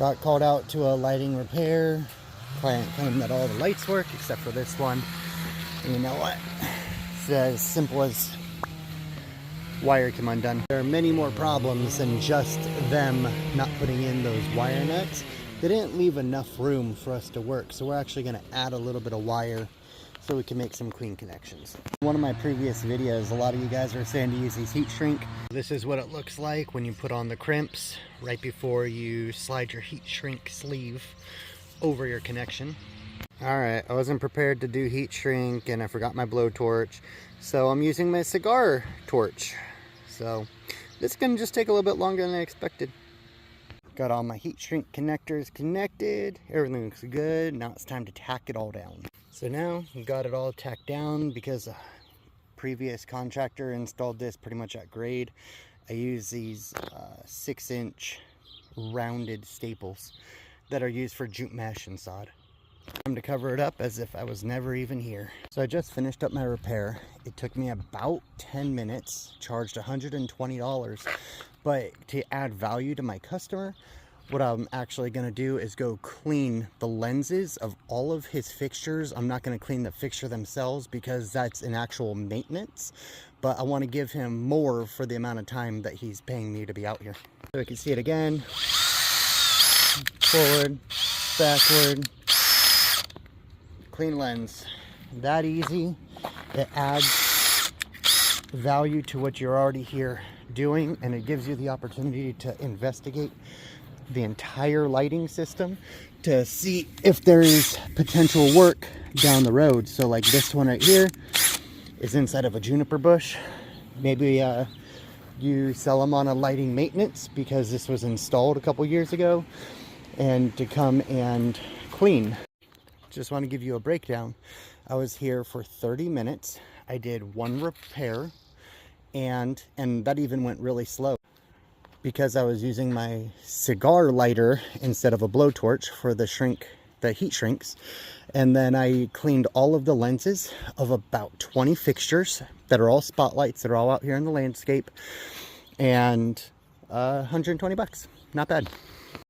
Got called out to a lighting repair. Client claimed that all the lights work except for this one. And you know what? It's as simple as wire came undone. There are many more problems than just them not putting in those wire nuts. They didn't leave enough room for us to work, so we're actually going to add a little bit of wire so we can make some clean connections. In one of my previous videos, a lot of you guys are saying to use these heat shrink. This is what it looks like when you put on the crimps right before you slide your heat shrink sleeve over your connection. Alright, I wasn't prepared to do heat shrink and I forgot my blowtorch, so I'm using my cigar torch. So this is going to just take a little bit longer than I expected. Got all my heat shrink connectors connected. Everything looks good. Now it's time to tack it all down. So now we got it all tacked down because a previous contractor installed this pretty much at grade. I use these 6-inch rounded staples that are used for jute mesh and sod. Time to cover it up as if I was never even here. So I just finished up my repair. It took me about 10 minutes, charged $120. But to add value to my customer, what I'm actually going to do is go clean the lenses of all of his fixtures. I'm not going to clean the fixture themselves because that's an actual maintenance, but I want to give him more for the amount of time that he's paying me to be out here. So we can see it again. Forward, backward, clean lens. That easy. It adds value to what you're already here doing, and it gives you the opportunity to investigate the entire lighting system to see if there is potential work down the road. So like this one right here is inside of a juniper bush. Maybe you sell them on a lighting maintenance because this was installed a couple years ago, and to come and clean. Just want to give you a breakdown. I was here for 30 minutes. I did one repair, and that even went really slow because I was using my cigar lighter instead of a blowtorch for the heat shrinks. And then I cleaned all of the lenses of about 20 fixtures that are all spotlights that are all out here in the landscape, and $120. Not bad.